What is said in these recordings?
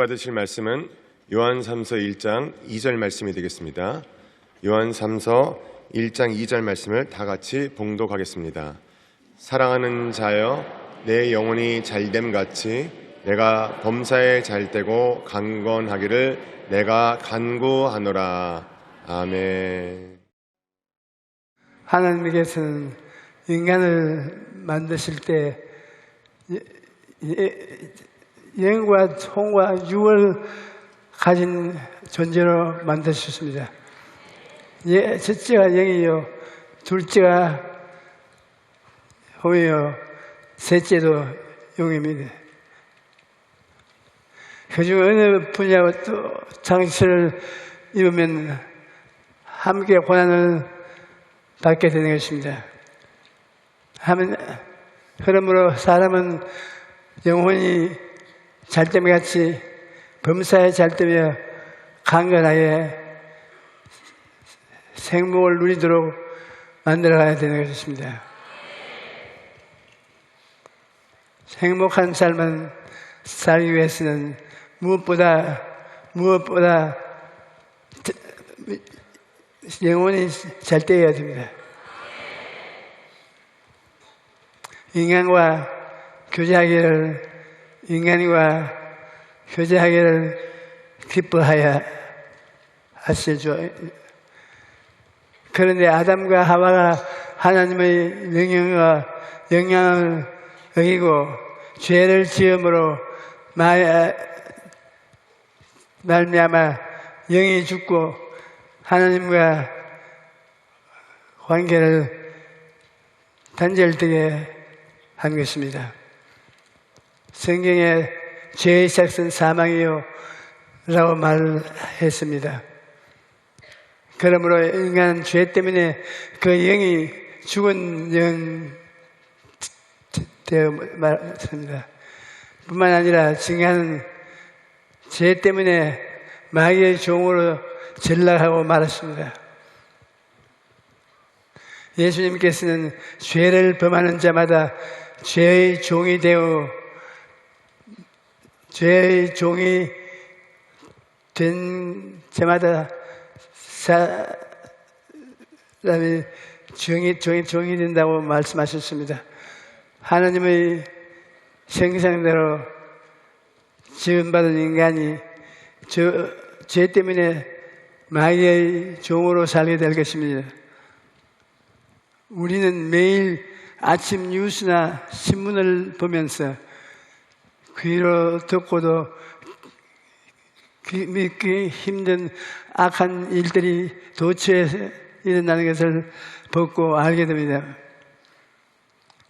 받으실 말씀은 요한삼서 1장 2절 말씀이 되겠습니다. 요한삼서 1장 2절 말씀을 다 같이 봉독하겠습니다. 사랑하는 자여, 내 영혼이 잘됨 같이 내가 범사에 잘되고 강건하기를 내가 간구하노라. 아멘. 하나님께서는 인간을 만드실 때 영과 혼과 육을 가진 존재로 만드셨습니다. 첫째가 영이요, 둘째가 혼이요, 셋째도 영입니다. 그중 어느 분야와 또 장치를 입으면 함께 고난을 받게 되는 것입니다. 그러므로 사람은 영혼이 잘됨 같이 범사에 잘되며 강건하게 생목을 누리도록 만들어가야 되는 것입니다. 행복한 삶을 살기 위해서는 무엇보다 영혼이 잘되어야 됩니다. 인간과 교제하기를 기뻐하여 하시죠. 그런데 아담과 하와가 하나님의 영향을 어기고 죄를 지음으로 말미암아 영이 죽고 하나님과 관계를 단절되게 한 것입니다. 성경에 죄의 시작은 사망이요 라고 말했습니다. 그러므로 인간은 죄 때문에 그 영이 죽은 영 되어 말했습니다. 뿐만 아니라 인간은 죄 때문에 마귀의 종으로 전락하고 말았습니다. 예수님께서는 죄를 범하는 자마다 죄의 종이 되어 죄의 종이 된 자마다 사람이 종이 된다고 말씀하셨습니다. 하나님의 형상대로 지음받은 인간이 죄 때문에 마귀의 종으로 살게 될 것입니다. 우리는 매일 아침 뉴스나 신문을 보면서 귀로 듣고도 믿기 힘든 악한 일들이 도처에서 일어나는 것을 보고 알게 됩니다.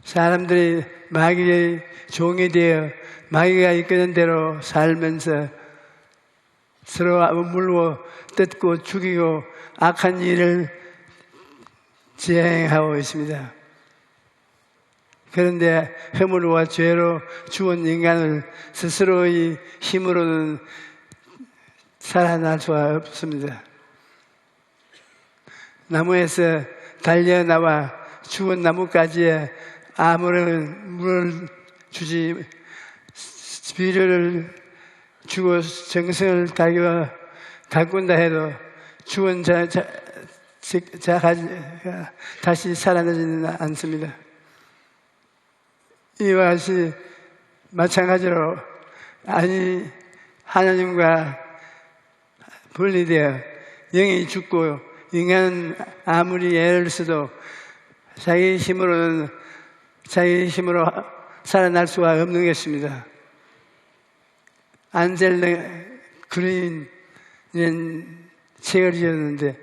사람들이 마귀의 종이 되어 마귀가 이끄는 대로 살면서 서로 물고 뜯고 죽이고 악한 일을 지행하고 있습니다. 그런데 허물과 죄로 죽은 인간을 스스로의 힘으로는 살아날 수가 없습니다. 나무에서 달려나와 죽은 나무까지에 아무런 물을 주지 비료를 주고 정성을 가꾼다 해도 죽은 자가 다시 살아나지는 않습니다. 이와 같이 마찬가지로 하나님과 분리되어 영이 죽고 인간은 아무리 애를 써도 자기 힘으로 살아날 수가 없는 것입니다. 안젤레 그린은 책을 지었는데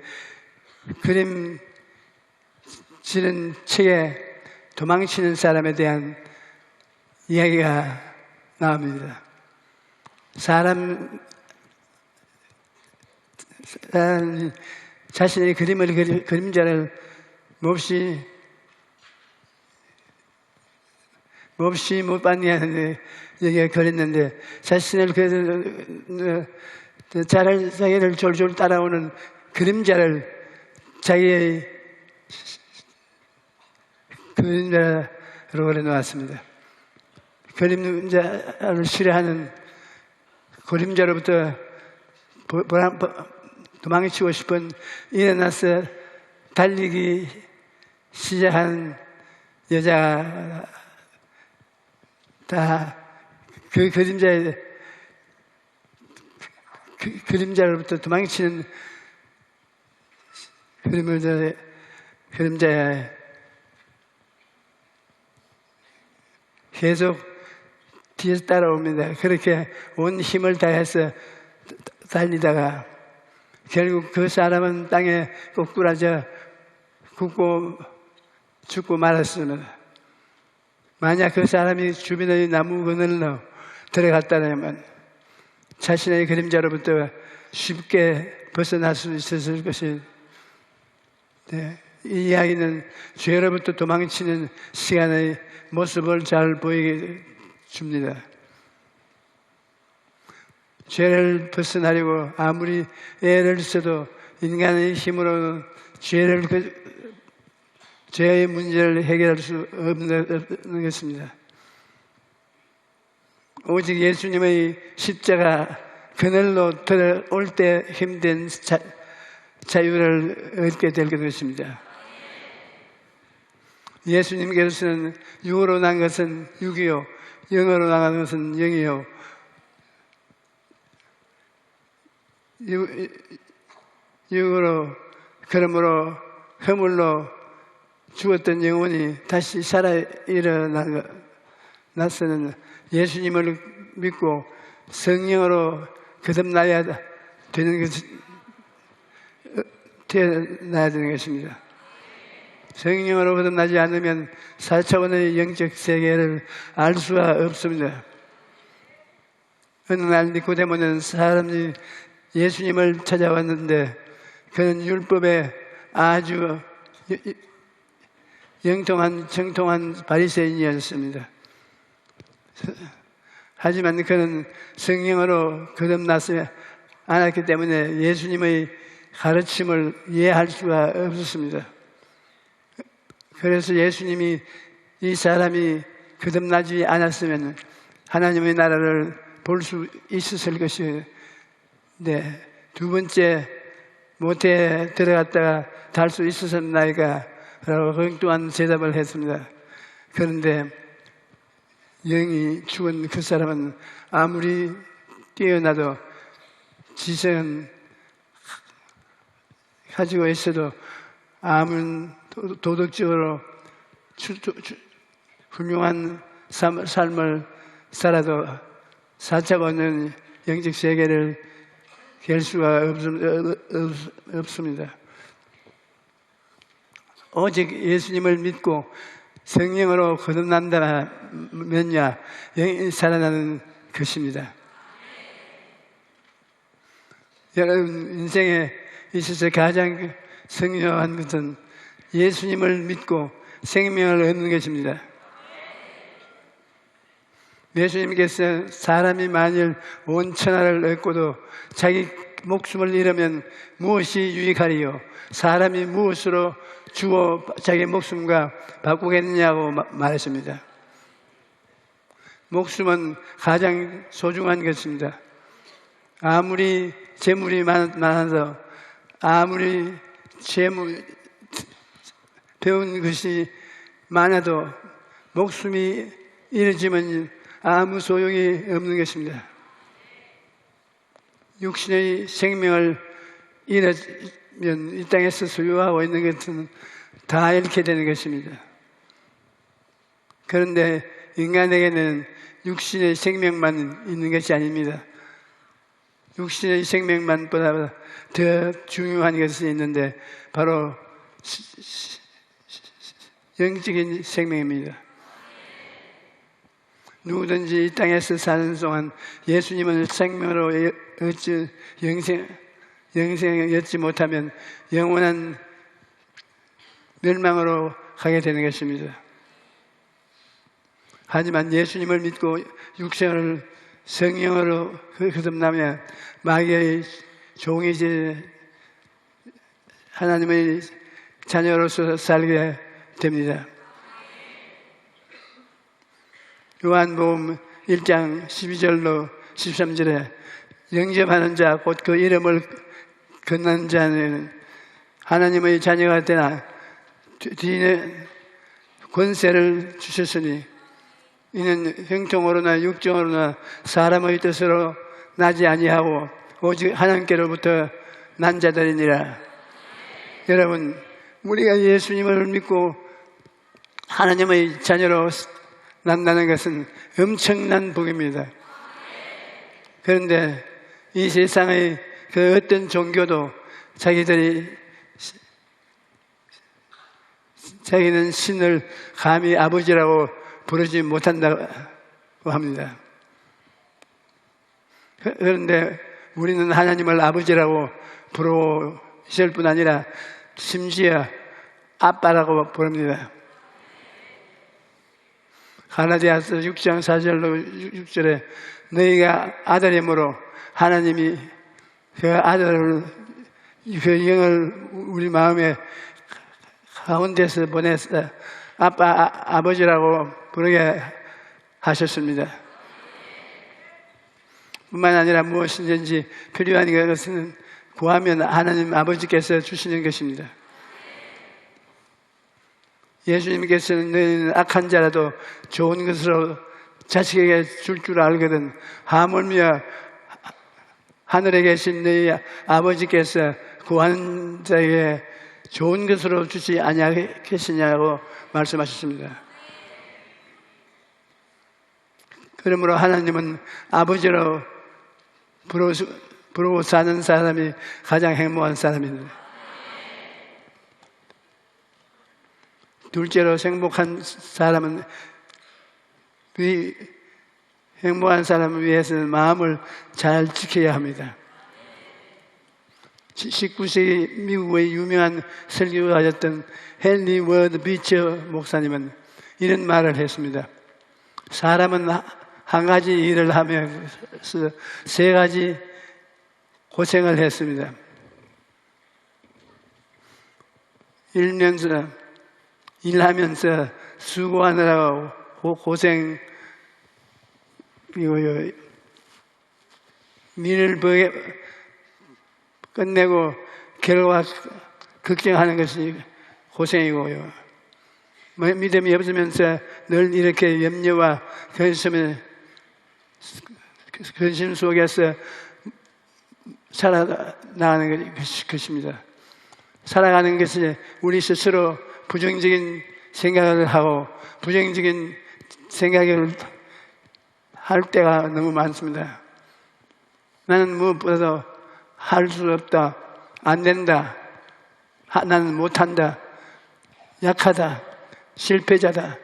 그림 지는 책에 도망치는 사람에 대한 이야기가 나옵니다. 사람 자신의 그림자를 몹시 못 받냐는 얘기가 그랬는데 자신을 자기를 졸졸 따라오는 그림자를 자기의 그림자로 그려놓았습니다. 그림자를 싫어하는 그림자로부터 도망치고 싶은 일어나서 달리기 시작한 여자가 다 그 그림자로부터 도망치는 그림자에 계속 뒤에서 따라옵니다. 그렇게 온 힘을 다해서 달리다가 결국 그 사람은 땅에 꼬꾸라져 굽고 죽고 말았습니다. 만약 그 사람이 주변의 나무 그늘로 들어갔다면 자신의 그림자로부터 쉽게 벗어날 수 있었을 것이, 이 이야기는 죄로부터 도망치는 시간의 모습을 잘 보이게 줍니다. 죄를 벗어나려고 아무리 애를 써도 인간의 힘으로는 죄의 문제를 해결할 수 없는 것입니다. 오직 예수님의 십자가 그늘로 들어올 때 힘든 자유를 얻게 될 것입니다. 예수님께서는 육으로 난 것은 육이요, 영으로 나간 것은 영이요, 육으로, 그러므로 허물로 죽었던 영혼이 다시 살아 일어나서는 예수님을 믿고 성령으로 거듭나야 되는 것입니다. 성령으로 거듭나지 않으면 4차원의 영적 세계를 알 수가 없습니다. 어느 날 니고데모는 사람이 예수님을 찾아왔는데 그는 율법에 아주 정통한 바리새인이었습니다. 하지만 그는 성령으로 거듭나지 않았기 때문에 예수님의 가르침을 이해할 수가 없었습니다. 그래서 예수님이 이 사람이 거듭나지 않았으면 하나님의 나라를 볼 수 있었을 것인데, 두 번째 모태에 들어갔다가 달 수 있었나이까? 라고 엉뚱한 대답을 했습니다. 그런데 영이 죽은 그 사람은 아무리 뛰어나도 지성은 가지고 있어도 아무런 도덕적으로 훌륭한 삶을 살아도 4차원은 영적 세계를 깰 수가 없습니다. 오직 예수님을 믿고 성령으로 거듭난다면야 영이 살아나는 것입니다. 여러분 인생에 있어서 가장 중요한 것은 예수님을 믿고 생명을 얻는 것입니다. 예수님께서 사람이 만일 온 천하를 얻고도 자기 목숨을 잃으면 무엇이 유익하리요? 사람이 무엇으로 주어 자기 목숨과 바꾸겠느냐고 말했습니다. 목숨은 가장 소중한 것입니다. 아무리 재물이 많아도, 아무리 배운 것이 많아도 목숨이 잃어지면 아무 소용이 없는 것입니다. 육신의 생명을 잃으면 이 땅에서 소유하고 있는 것은 다 잃게 되는 것입니다. 그런데 인간에게는 육신의 생명만 있는 것이 아닙니다. 육신의 생명만보다 더 중요한 것이 있는데 바로 영적인 생명입니다. 누구든지 이 땅에서 사는 동안 예수님을 생명으로 얻지 영생을 얻지 못하면 영원한 멸망으로 가게 되는 것입니다. 하지만 예수님을 믿고 육생을 성령으로 거듭나면 마귀의 종이지 하나님의 자녀로서 살게 됩니다. 요한복음 1장 12절로 13절에 영접하는 자, 곧 그 이름을 건넌 자는 하나님의 자녀가 되나 뒤에 권세를 주셨으니 이는 형통으로나 육정으로나 사람의 뜻으로 나지 아니하고 오직 하나님께로부터 난 자들이니라. 여러분, 우리가 예수님을 믿고 하나님의 자녀로 난다는 것은 엄청난 복입니다. 그런데 이 세상의 그 어떤 종교도 자기는 신을 감히 아버지라고 부르지 못한다고 합니다. 그런데 우리는 하나님을 아버지라고 부르실 뿐 아니라 심지어 아빠라고 부릅니다. 갈라디아서 6장 4절로 6절에 너희가 아들이므로 하나님이 그 아들을 그 영을 우리 마음에 가운데서 보내서 아버지라고 부르게 하셨습니다. 뿐만 아니라 무엇이든지 필요한 것은 구하면 하나님 아버지께서 주시는 것입니다. 예수님께서는 너희는 악한 자라도 좋은 것으로 자식에게 줄 알거든 하물며 하늘에 계신 너희 아버지께서 구하는 자에게 좋은 것으로 주지 아니하겠느냐고 말씀하셨습니다. 그러므로 하나님은 아버지로 부르고 사는 사람이 가장 행복한 사람입니다. 둘째로 행복한 사람은 행복한 사람을 위해서는 마음을 잘 지켜야 합니다. 19세기 미국의 유명한 설교가였던 헨리 워드 비처 목사님은 이런 말을 했습니다. 사람은 한 가지 일을 하면서 세 가지 고생을 했습니다. 일하면서 수고하느라고 고생, 그리고 일을 끝내고 결과 걱정하는 것이 고생이고요. 믿음이 없으면서 늘 이렇게 염려와 근심 속에서 살아나가는 것입니다. 살아가는 것이 우리 스스로 부정적인 생각을 하고 부정적인 생각을 할 때가 너무 많습니다. 나는 무엇보다도 할 수 없다, 안 된다, 나는 못한다, 약하다, 실패자다,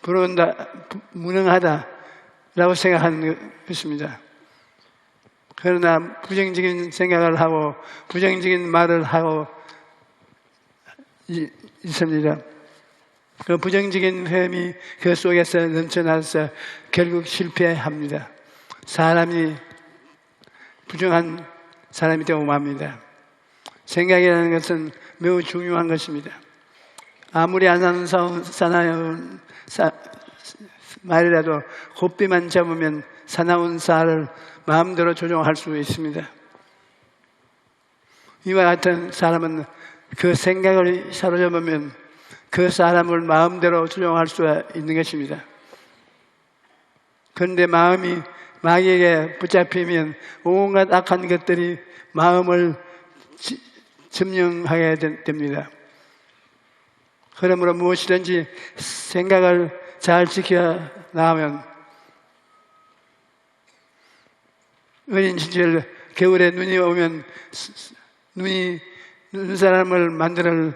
부러운다, 무능하다 라고 생각하는 것입니다. 그러나 부정적인 생각을 하고 부정적인 말을 하고 있습니다. 그 부정적인 힘이 그 속에서 넘쳐나서 결국 실패합니다. 사람이 부정한 사람이 되고 맙니다. 생각이라는 것은 매우 중요한 것입니다. 아무리 아름다운 말이라도 곱비만 잡으면 사나운 쌀을 마음대로 조종할 수 있습니다. 이와 같은 사람은 그 생각을 사로잡으면 그 사람을 마음대로 조종할 수 있는 것입니다. 그런데 마음이 마귀에게 붙잡히면 온갖 악한 것들이 마음을 점령하게 됩니다. 그러므로 무엇이든지 생각을 잘 지켜 나가면 어린 시절 겨울에 눈이 오면 눈사람을 만들어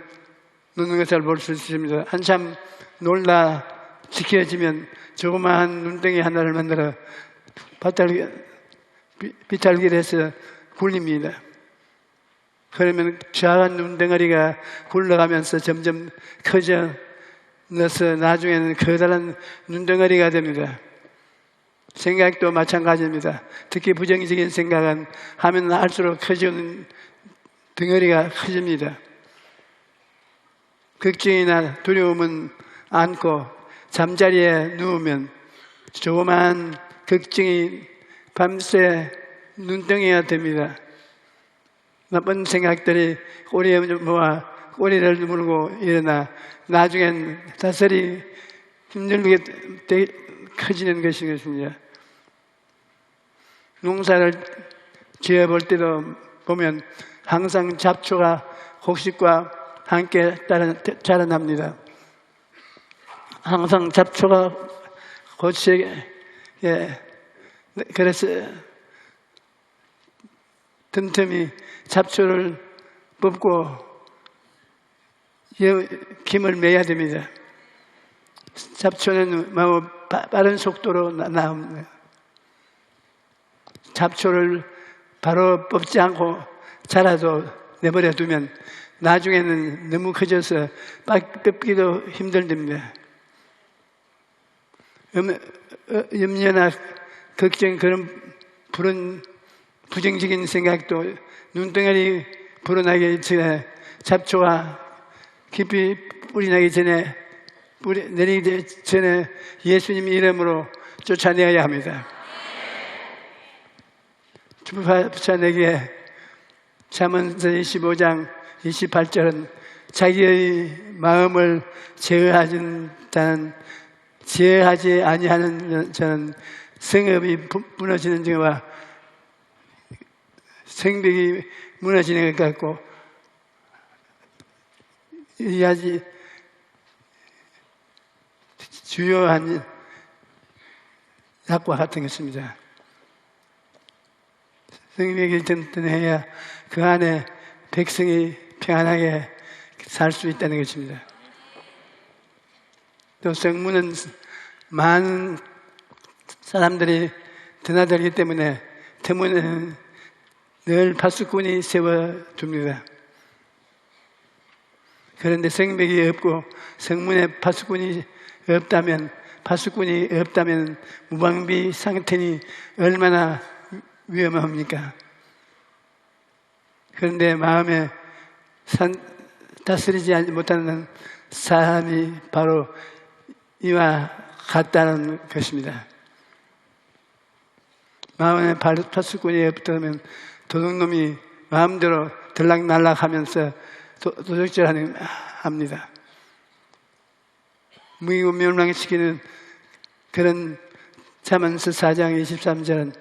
놓는 것을 볼 수 있습니다. 한참 놀다 지켜지면 조그마한 눈덩이 하나를 만들어 비탈기를 해서 굴립니다. 그러면 작은 눈덩어리가 굴러가면서 점점 커져서 나중에는 커다란 눈덩어리가 됩니다. 생각도 마찬가지입니다. 특히 부정적인 생각은 하면 할수록 커지는 덩어리가 커집니다. 걱정이나 두려움은 않고 잠자리에 누우면 조그마한 걱정이 밤새 눈덩이가 됩니다. 나쁜 생각들이 꼬리에 모아 꼬리를 물고 일어나 나중엔 다스리 힘들게 커지는 것입니다. 농사를 지어볼 때도 보면 항상 잡초가 곡식과 함께 자라납니다. 항상 잡초가 곡식에 그래서 틈틈이 잡초를 뽑고 김을 매야 됩니다. 잡초는 빠른 속도로 나옵니다. 잡초를 바로 뽑지 않고 자라도 내버려 두면 나중에는 너무 커져서 뽑기도 힘들답니다. 염려나 걱정, 그런 부정적인 생각도 눈덩어리 불어나기 전에, 잡초가 깊이 뿌리 나기 전에, 내리기 전에 예수님 이름으로 쫓아내야 합니다. 쫓아내기에 잠언서 25장 28절은 자기의 마음을 제어하지 아니하는 자는 성읍이 무너지는 것과 성벽이 무너지는 것 같고 이 아주 주요한 약과 같은 것입니다. 성벽이 튼튼해야 그 안에 백성이 평안하게 살 수 있다는 것입니다. 또 성문은 많은 사람들이 드나들기 때문에 터무는 늘 파수꾼이 세워둡니다. 그런데 성벽이 없고 성문에 파수꾼이 없다면 무방비 상태니 얼마나 위험합니까? 그런데 마음에 다스리지 못하는 사람이 바로 이와 같다는 것입니다. 마음에 파수꾼이 없다면 도둑놈이 마음대로 들락날락하면서 도적질합니다. 무기고 멸망시키는 그런 잠언서 4장 23절은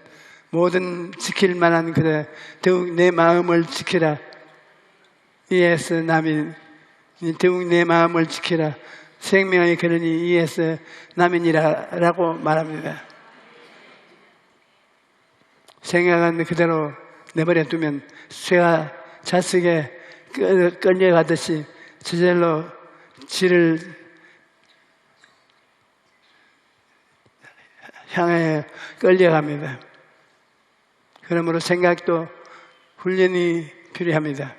모든 지킬 만한 그래 더욱 내 마음을 지키라. 이에서 남인 더욱 내 마음을 지키라. 생명의 근원이 이에서 남인이라 라고 말합니다. 생각은 그대로 내버려 두면 쇠가 자석에 끌려가듯이 저절로 질을 향해 끌려갑니다. 그러므로 생각도 훈련이 필요합니다.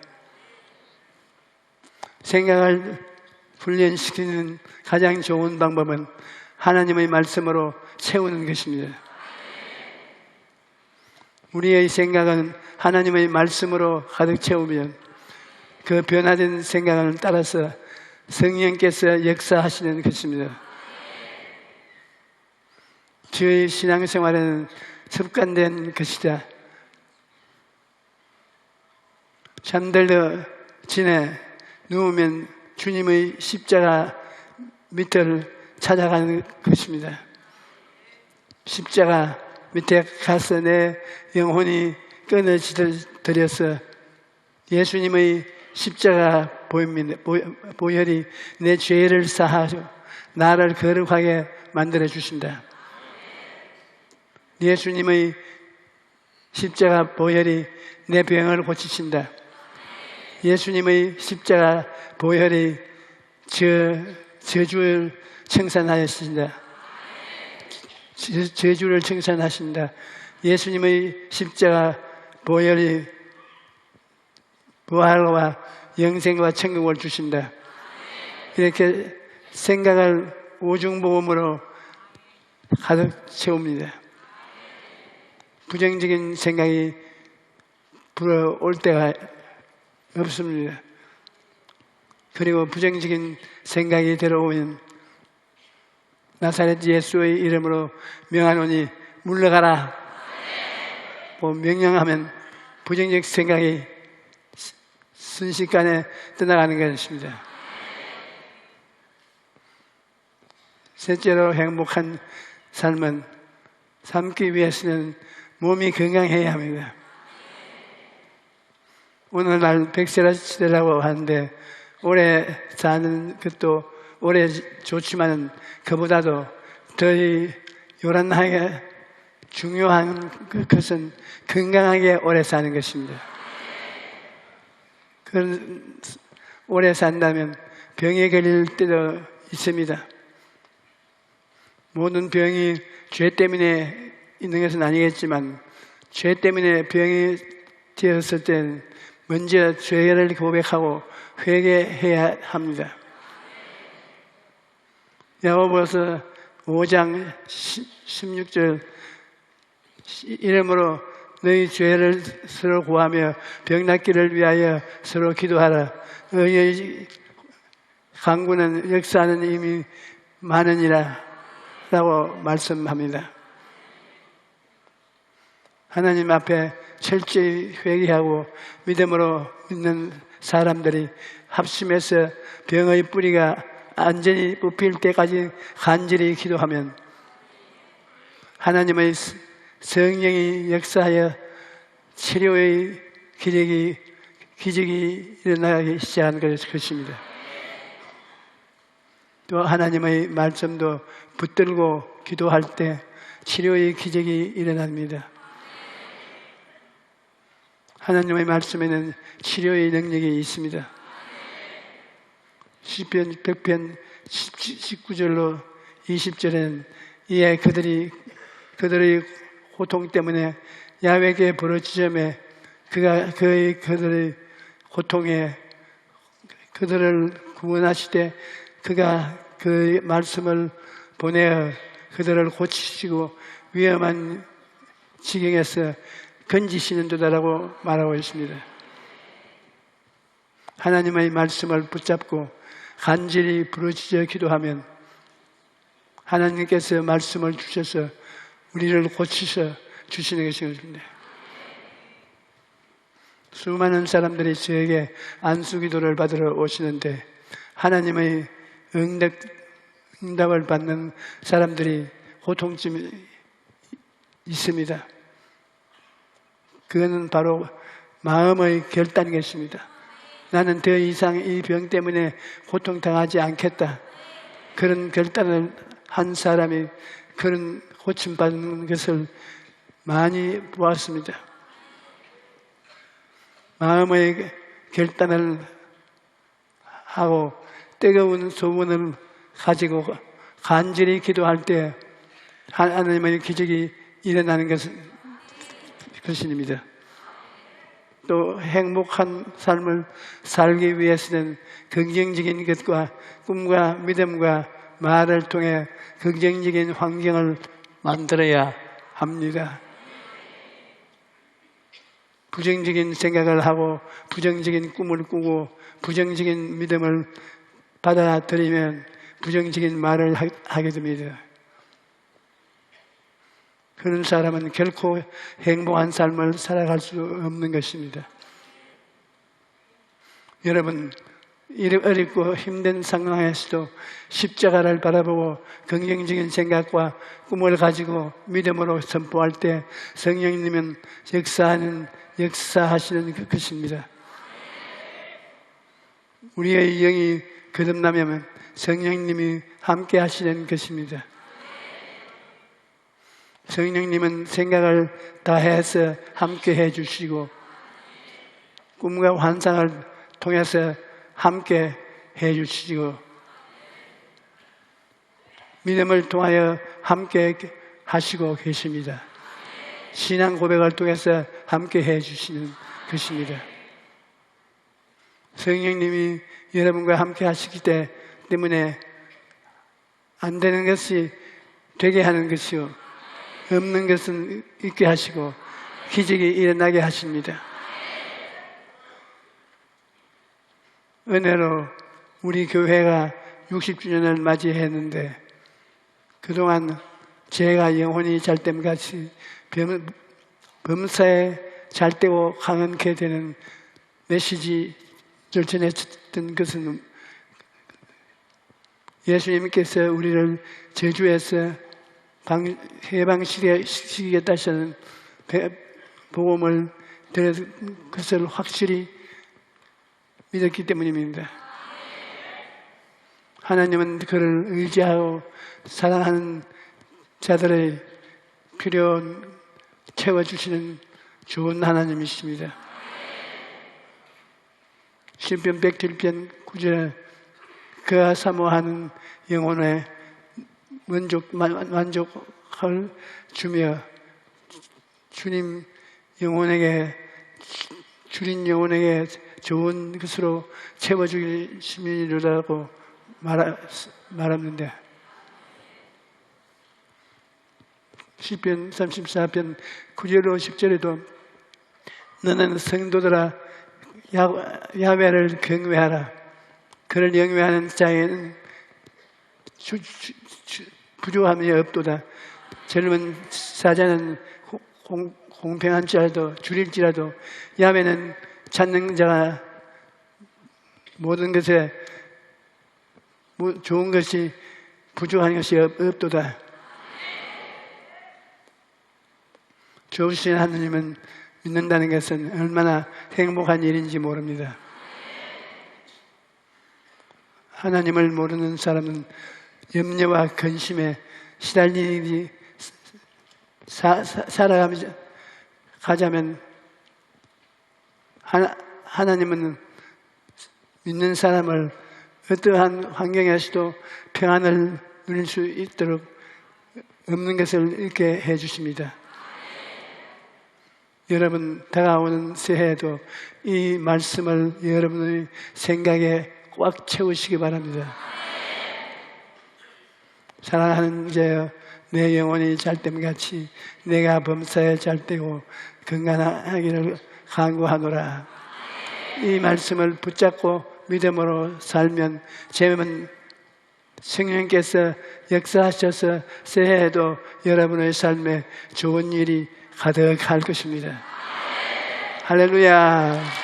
생각을 훈련시키는 가장 좋은 방법은 하나님의 말씀으로 채우는 것입니다. 우리의 생각은 하나님의 말씀으로 가득 채우면 그 변화된 생각을 따라서 성령께서 역사하시는 것입니다. 저의 신앙생활에는 습관된 것이다. 잠들어 지내 누우면 주님의 십자가 밑을 찾아가는 것입니다. 십자가 밑에 가서 내 영혼이 끊어지더려서 예수님의 십자가 보혈이 내 죄를 사하여 나를 거룩하게 만들어 주신다. 예수님의 십자가 보혈이 내 병을 고치신다. 예수님의 십자가 보혈이 저주를 청산하신다. 저주를 청산하신다. 예수님의 십자가 보혈이 부활과 영생과 천국을 주신다. 이렇게 생각을 오중보험으로 가득 채웁니다. 부정적인 생각이 불어올 때가 없습니다. 그리고 부정적인 생각이 들어오면 나사렛 예수의 이름으로 명하노니 물러가라. 하고 명령하면 부정적 생각이 순식간에 떠나가는 것입니다. 셋째로 행복한 삶은 삶기 위해서는 몸이 건강해야 합니다. 오늘날 백세라 시대라고 하는데 오래 사는 것도 오래 좋지만 그보다도 더 요란하게 중요한 것은 건강하게 오래 사는 것입니다. 오래 산다면 병에 걸릴 때도 있습니다. 모든 병이 죄 때문에 있는 것은 아니겠지만 죄 때문에 병이 되었을 때는 먼저 죄를 고백하고 회개해야 합니다. 야고보서 5장 16절 이러므로 너희 죄를 서로 구하며 병 낫기를 위하여 서로 기도하라. 너희의 강구는 역사하는 힘이 많으니라 라고 말씀합니다. 하나님 앞에 철저히 회개하고 믿음으로 믿는 사람들이 합심해서 병의 뿌리가 완전히 뽑힐 때까지 간절히 기도하면 하나님의 성령이 역사하여 치료의 기적이 일어나기 시작하는 것입니다. 또 하나님의 말씀도 붙들고 기도할 때 치료의 기적이 일어납니다. 하나님의 말씀에는 치료의 능력이 있습니다. 시편 100편 19절로 20절에는 이에 그들의 고통 때문에 야훼께 부르짖으며 그가 그들의 고통에 그들을 구원하시되 그가 그 말씀을 보내어 그들을 고치시고 위험한 지경에서 건지시는 도다라고 말하고 있습니다. 하나님의 말씀을 붙잡고 간절히 부르짖어 기도하면 하나님께서 말씀을 주셔서 우리를 고치셔 주시는 것입니다. 수많은 사람들이 저에게 안수기도를 받으러 오시는데 하나님의 응답을 받는 사람들이 고통쯤 있습니다. 그거는 바로 마음의 결단인 것입니다. 나는 더 이상 이 병 때문에 고통당하지 않겠다. 그런 결단을 한 사람이 그런 고침받는 것을 많이 보았습니다. 마음의 결단을 하고 뜨거운 소원을 가지고 간절히 기도할 때 하나님의 기적이 일어나는 것입니다. 또 행복한 삶을 살기 위해서는 긍정적인 것과 꿈과 믿음과 말을 통해 긍정적인 환경을 만들어야 합니다. 부정적인 생각을 하고 부정적인 꿈을 꾸고 부정적인 믿음을 받아들이면 부정적인 말을 하게 됩니다. 그런 사람은 결코 행복한 삶을 살아갈 수 없는 것입니다. 여러분, 어렵고 힘든 상황에서도 십자가를 바라보고 긍정적인 생각과 꿈을 가지고 믿음으로 선포할 때 성령님은 역사하시는 것입니다. 우리의 영이 거듭나면 성령님이 함께 하시는 것입니다. 성령님은 생각을 다해서 함께 해주시고 꿈과 환상을 통해서 함께 해주시고 믿음을 통하여 함께 하시고 계십니다. 신앙 고백을 통해서 함께 해주시는 것입니다. 성령님이 여러분과 함께 하시기 때문에 안 되는 것이 되게 하는 것이요 없는 것은 있게 하시고 기적이 일어나게 하십니다. 은혜로 우리 교회가 60주년을 맞이했는데 그동안 제가 영혼이 잘됨같이 범사에 잘되고 강하게 되는 메시지를 전했던 것은 예수님께서 우리를 저주에서 해방시키겠다시는 복음을 들은 것을 확실히 믿었기 때문입니다. 하나님은 그를 의지하고 사랑하는 자들의 필요를 채워주시는 좋은 하나님이십니다. 시편 107편 9절에 그가 사모하는 영혼에 만족을 주며 주님 영혼에게 좋은 것으로 채워주시리라고 말합니다. 시편 34편 9절로 10절에도 너는 성도들아 야훼를 경외하라. 그를 영위하는 자에는 부족함이 없도다. 젊은 사자는 공평한지라도 줄일지라도 야훼는 찾는 자가 모든 것에 좋은 것이 부족한 것이 없도다. 좋으신 하나님은 믿는다는 것은 얼마나 행복한 일인지 모릅니다. 하나님을 모르는 사람은 염려와 근심에 시달리니 살아가자면 하나님은 믿는 사람을 어떠한 환경에서도 평안을 누릴 수 있도록 없는 것을 잃게 해주십니다. 여러분 다가오는 새해에도 이 말씀을 여러분의 생각에 꽉 채우시기 바랍니다. 사랑하는 자여 내 영혼이 잘됨같이 내가 범사에 잘되고 건강하기를 간구하노라. 이 말씀을 붙잡고 믿음으로 살면 제면 성령께서 역사하셔서 새해에도 여러분의 삶에 좋은 일이 가득할 것입니다. 할렐루야.